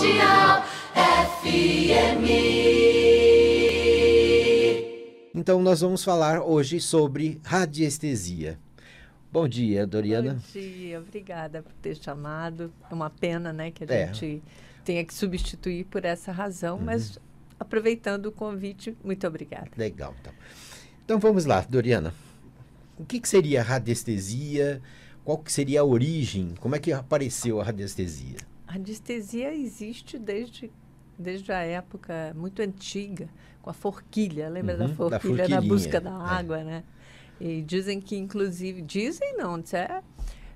Primordial FM. Então, nós vamos falar hoje sobre radiestesia. Bom dia, Doriana. Bom dia, obrigada por ter chamado. É uma pena, né, que a gente tenha que substituir por essa razão, mas aproveitando o convite, muito obrigada. Legal, então vamos lá, Doriana. O que seria a radiestesia? Qual que seria a origem? Como é que apareceu a radiestesia? A radiestesia existe desde a época muito antiga, com a forquilha. Lembra da forquilha na busca da água, né? E dizem que, inclusive, dizem não, isso é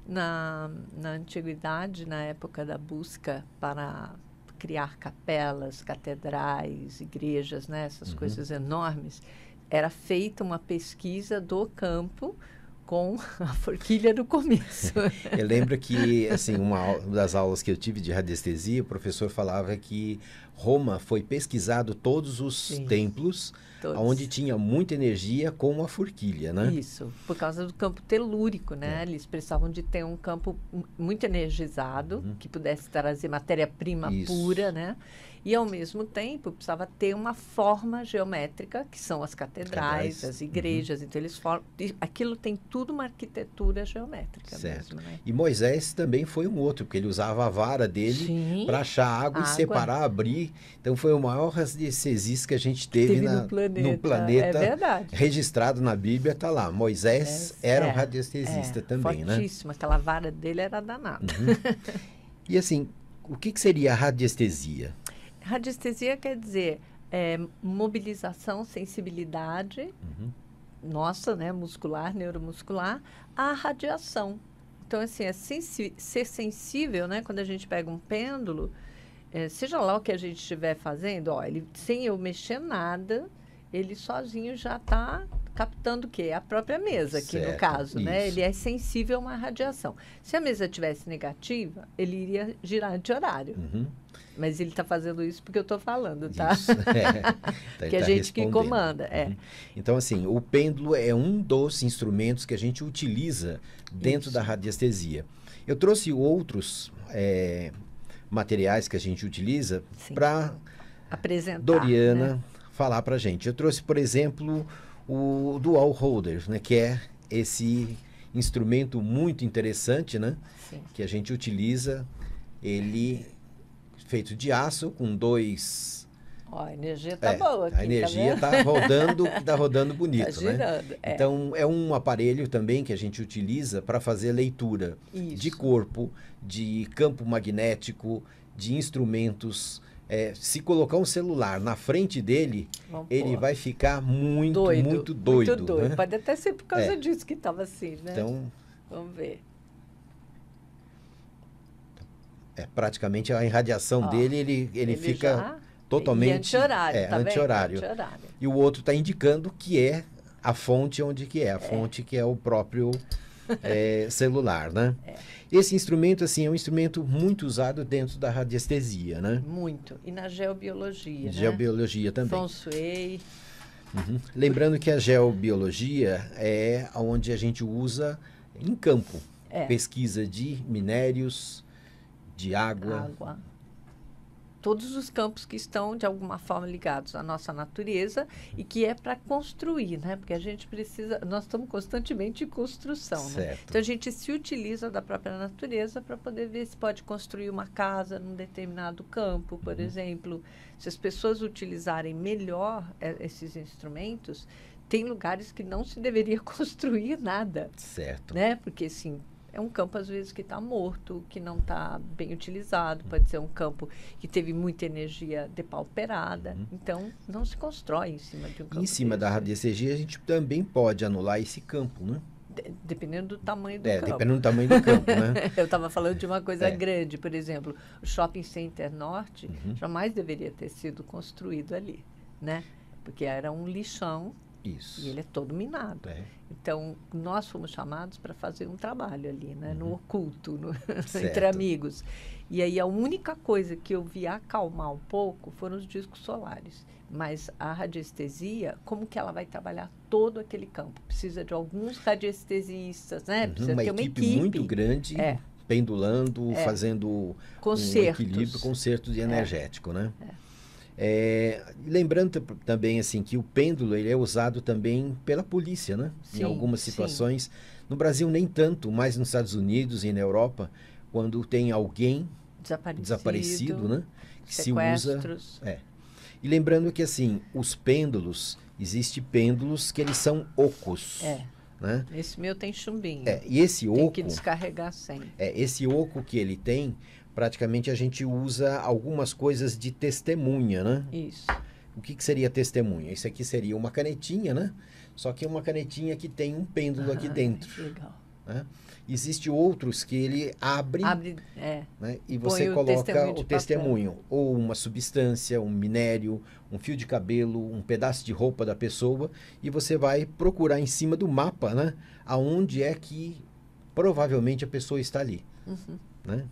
na antiguidade, na época da busca para criar capelas, catedrais, igrejas, né? Essas coisas enormes, era feita uma pesquisa do campo com a forquilha no começo. Eu lembro que, assim, uma das aulas que eu tive de radiestesia, o professor falava que Roma foi pesquisado todos os templos, onde tinha muita energia com a forquilha, né? Isso, por causa do campo telúrico, né? Eles precisavam de ter um campo muito energizado, que pudesse trazer matéria-prima pura, né? E, ao mesmo tempo, precisava ter uma forma geométrica, que são as catedrais, as igrejas. Então, aquilo tem tudo uma arquitetura geométrica mesmo, né? E Moisés também foi um outro, porque ele usava a vara dele para achar água e separar, abrir. Então, foi o maior radiestesista que a gente teve no planeta. É verdade. Registrado na Bíblia, está lá. Moisés era um radiestesista também, né? Fortíssimo. Aquela vara dele era danada. E, assim, o que seria a radiestesia? Radiestesia quer dizer mobilização, sensibilidade nossa, né, muscular, neuromuscular, à radiação. Então, assim, ser sensível, né, quando a gente pega um pêndulo, seja lá o que a gente estiver fazendo, ele, sem eu mexer nada, ele sozinho já está captando o quê? A própria mesa, aqui no caso, né? Ele é sensível a uma radiação. Se a mesa tivesse negativa, ele iria girar anti-horário. Mas ele está fazendo isso porque eu estou falando, tá? Então, que a gente que comanda. Então, assim, o pêndulo é um dos instrumentos que a gente utiliza dentro da radiestesia. Eu trouxe outros materiais que a gente utiliza para apresentar, Doriana, né, falar para a gente. Eu trouxe, por exemplo, o Dual Holder, né, que é esse instrumento muito interessante, né, que a gente utiliza. Ele feito de aço com dois. A energia tá boa aqui, a energia tá rodando bonito, tá girando, né? Então é um aparelho também que a gente utiliza para fazer leitura de corpo, de campo magnético, de instrumentos. Se colocar um celular na frente dele, ele vai ficar muito doido. Né? Pode até ser por causa disso que estava assim, né? Então, vamos ver. Praticamente a irradiação dele, ele fica totalmente anti-horário. E o outro está indicando que é a fonte onde que é. A fonte que é o próprio celular, né? Esse instrumento, assim, é um instrumento muito usado dentro da radiestesia, né? Muito. E na geobiologia, né? Geobiologia também. Feng Shui. Lembrando que a geobiologia é onde a gente usa em campo. Pesquisa de minérios, de água. Todos os campos que estão, de alguma forma, ligados à nossa natureza e que é para construir, né? Porque a gente precisa... Nós estamos constantemente em construção, né? Então, a gente se utiliza da própria natureza para poder ver se pode construir uma casa num determinado campo, por exemplo. Se as pessoas utilizarem melhor esses instrumentos, tem lugares que não se deveria construir nada. Né? Porque, assim... É um campo, às vezes, que está morto, que não está bem utilizado. Pode ser um campo que teve muita energia depauperada. Então, não se constrói em cima de um campo. Em cima da radiestesia, a gente também pode anular esse campo, né? Dependendo do tamanho do campo. Dependendo do tamanho do campo, né? Eu estava falando de uma coisa grande. Por exemplo, o Shopping Center Norte jamais deveria ter sido construído ali, né? Porque era um lixão. E ele é todo minado. Então, nós fomos chamados para fazer um trabalho ali, né? No oculto, entre amigos. E aí, a única coisa que eu vi acalmar um pouco foram os discos solares. Mas a radiestesia, como que ela vai trabalhar todo aquele campo? Precisa de alguns radiestesistas, né? Precisa ter uma equipe muito grande pendulando, fazendo concertos. Um equilíbrio, concerto energético, né? Lembrando também assim que o pêndulo ele é usado também pela polícia, né? Sim, em algumas situações. Sim. No Brasil nem tanto, mas nos Estados Unidos e na Europa, quando tem alguém desaparecido, né? Que sequestros. Se usa. E lembrando que assim, os pêndulos, existem pêndulos que eles são ocos. Né? Esse meu tem chumbinho. E esse oco... Tem que descarregar sempre. Esse oco que ele tem, praticamente a gente usa algumas coisas de testemunha, né? Isso. O que seria testemunha? Isso aqui seria uma canetinha, né? Só que é uma canetinha que tem um pêndulo aqui dentro. Legal. Né? Existem outros que ele abre né? E você coloca o testemunho. Ou uma substância, um minério, um fio de cabelo, um pedaço de roupa da pessoa. E você vai procurar em cima do mapa, né? Aonde é que provavelmente a pessoa está ali. Né?